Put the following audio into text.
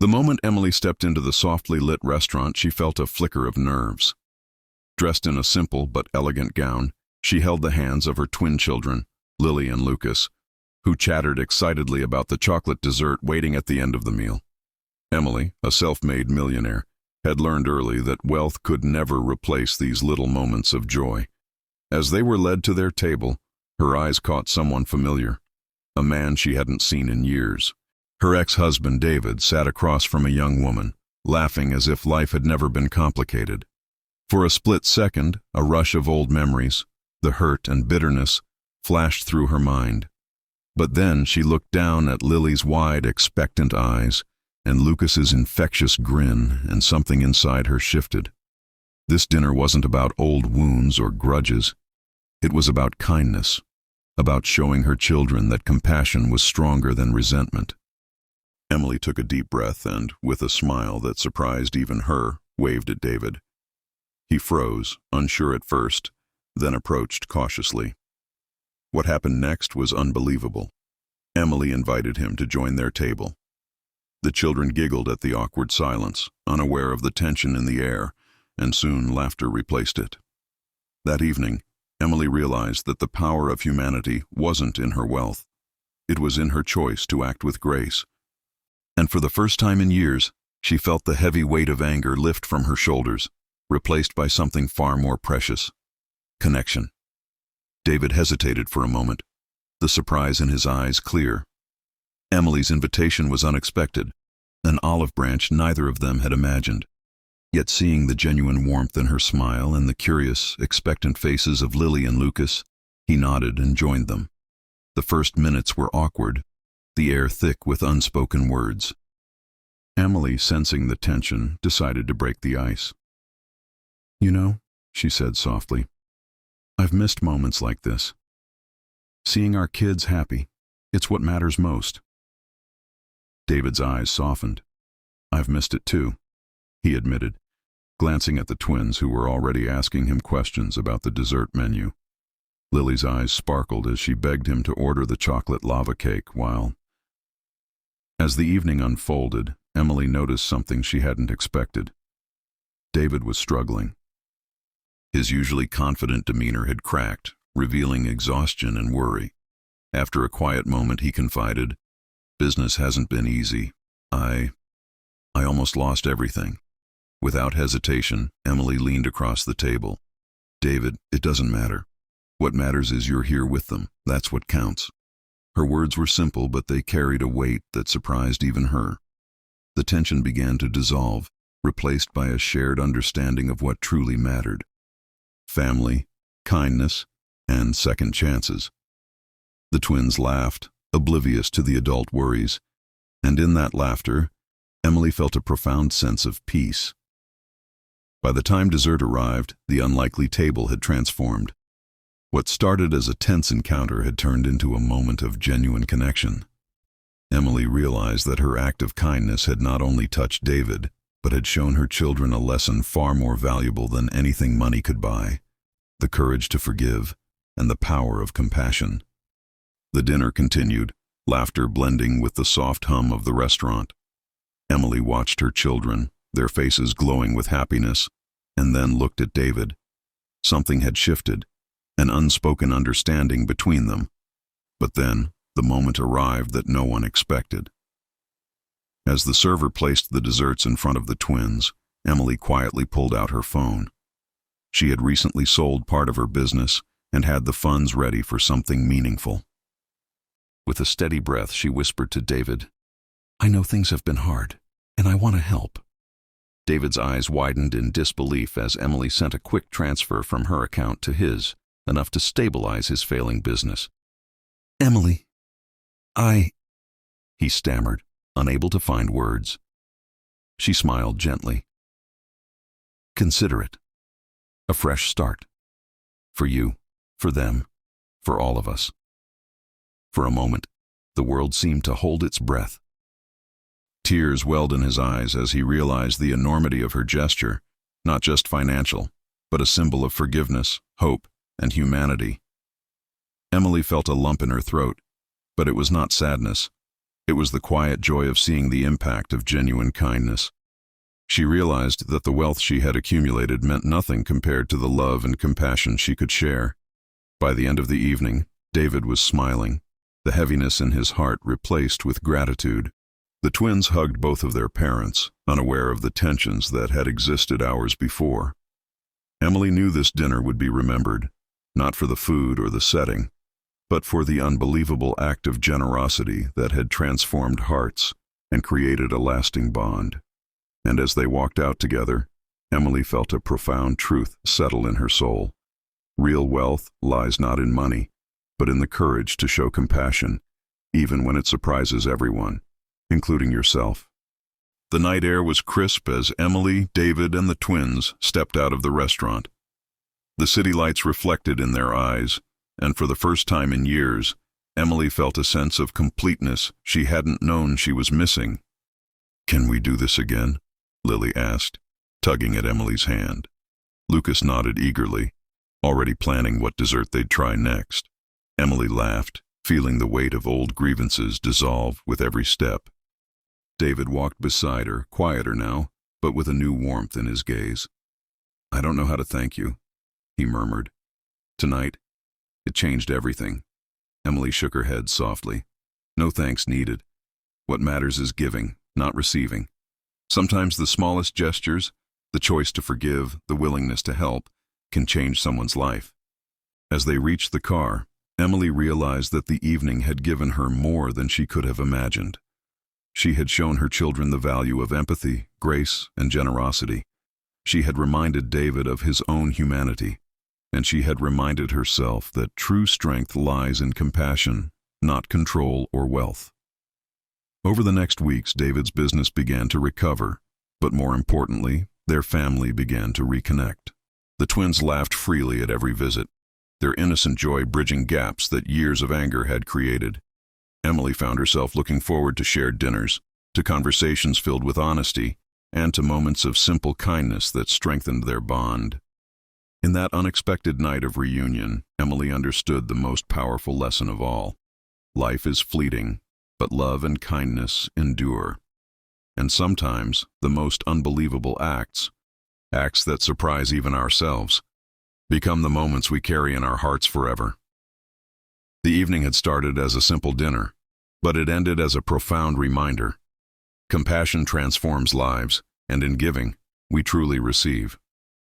The moment Emily stepped into the softly lit restaurant, she felt a flicker of nerves. Dressed in a simple but elegant gown, she held the hands of her twin children, Lily and Lucas, who chattered excitedly about the chocolate dessert waiting at the end of the meal. Emily, a self-made millionaire, had learned early that wealth could never replace these little moments of joy. As they were led to their table, her eyes caught someone familiar, a man she hadn't seen in years. Her ex-husband David sat across from a young woman, laughing as if life had never been complicated. For a split second, a rush of old memories, the hurt and bitterness, flashed through her mind. But then she looked down at Lily's wide, expectant eyes, and Lucas's infectious grin, and something inside her shifted. This dinner wasn't about old wounds or grudges. It was about kindness, about showing her children that compassion was stronger than resentment. Emily took a deep breath and, with a smile that surprised even her, waved at David. He froze, unsure at first, then approached cautiously. What happened next was unbelievable. Emily invited him to join their table. The children giggled at the awkward silence, unaware of the tension in the air, and soon laughter replaced it. That evening, Emily realized that the power of humanity wasn't in her wealth. It was in her choice to act with grace. And for the first time in years, she felt the heavy weight of anger lift from her shoulders, replaced by something far more precious: connection. David hesitated for a moment, the surprise in his eyes clear. Emily's invitation was unexpected, an olive branch neither of them had imagined. Yet seeing the genuine warmth in her smile and the curious, expectant faces of Lily and Lucas, he nodded and joined them. The first minutes were awkward, the air thick with unspoken words. Emily, sensing the tension, decided to break the ice. "You know," she said softly, "I've missed moments like this. Seeing our kids happy, it's what matters most." David's eyes softened. "I've missed it too," he admitted, glancing at the twins who were already asking him questions about the dessert menu. Lily's eyes sparkled as she begged him to order the chocolate lava cake while... As the evening unfolded, Emily noticed something she hadn't expected. David was struggling. His usually confident demeanor had cracked, revealing exhaustion and worry. After a quiet moment, he confided, "Business hasn't been easy. I almost lost everything." Without hesitation, Emily leaned across the table. "David, it doesn't matter. What matters is you're here with them. That's what counts." Her words were simple, but they carried a weight that surprised even her. The tension began to dissolve, replaced by a shared understanding of what truly mattered: family, kindness, and second chances. The twins laughed, oblivious to the adult worries, and in that laughter, Emily felt a profound sense of peace. By the time dessert arrived, the unlikely table had transformed. What started as a tense encounter had turned into a moment of genuine connection. Emily realized that her act of kindness had not only touched David, but had shown her children a lesson far more valuable than anything money could buy: the courage to forgive and the power of compassion. The dinner continued, laughter blending with the soft hum of the restaurant. Emily watched her children, their faces glowing with happiness, and then looked at David. Something had shifted, an unspoken understanding between them. But then, the moment arrived that no one expected. As the server placed the desserts in front of the twins, Emily quietly pulled out her phone. She had recently sold part of her business and had the funds ready for something meaningful. With a steady breath, she whispered to David, "I know things have been hard, and I want to help." David's eyes widened in disbelief as Emily sent a quick transfer from her account to his, enough to stabilize his failing business. "Emily, he stammered, unable to find words. She smiled gently. "Consider it. A fresh start. For you, for them, for all of us." For a moment, the world seemed to hold its breath. Tears welled in his eyes as he realized the enormity of her gesture, not just financial, but a symbol of forgiveness, hope, and humanity. Emily felt a lump in her throat, but it was not sadness. It was the quiet joy of seeing the impact of genuine kindness. She realized that the wealth she had accumulated meant nothing compared to the love and compassion she could share. By the end of the evening, David was smiling, the heaviness in his heart replaced with gratitude. The twins hugged both of their parents, unaware of the tensions that had existed hours before. Emily knew this dinner would be remembered, not for the food or the setting, but for the unbelievable act of generosity that had transformed hearts and created a lasting bond. And as they walked out together, Emily felt a profound truth settle in her soul. Real wealth lies not in money, but in the courage to show compassion, even when it surprises everyone, including yourself. The night air was crisp as Emily, David, and the twins stepped out of the restaurant. The city lights reflected in their eyes, and for the first time in years, Emily felt a sense of completeness she hadn't known she was missing. "Can we do this again?" Lily asked, tugging at Emily's hand. Lucas nodded eagerly, already planning what dessert they'd try next. Emily laughed, feeling the weight of old grievances dissolve with every step. David walked beside her, quieter now, but with a new warmth in his gaze. "I don't know how to thank you," he murmured. "Tonight, it changed everything." Emily shook her head softly. "No thanks needed. What matters is giving, not receiving. Sometimes the smallest gestures, the choice to forgive, the willingness to help, can change someone's life." As they reached the car, Emily realized that the evening had given her more than she could have imagined. She had shown her children the value of empathy, grace, and generosity. She had reminded David of his own humanity, and she had reminded herself that true strength lies in compassion, not control or wealth. Over the next weeks, David's business began to recover, but more importantly, their family began to reconnect. The twins laughed freely at every visit, their innocent joy bridging gaps that years of anger had created. Emily found herself looking forward to shared dinners, to conversations filled with honesty, and to moments of simple kindness that strengthened their bond. In that unexpected night of reunion, Emily understood the most powerful lesson of all. Life is fleeting, but love and kindness endure. And sometimes, the most unbelievable acts that surprise even ourselves, become the moments we carry in our hearts forever. The evening had started as a simple dinner, but it ended as a profound reminder. Compassion transforms lives, and in giving, we truly receive.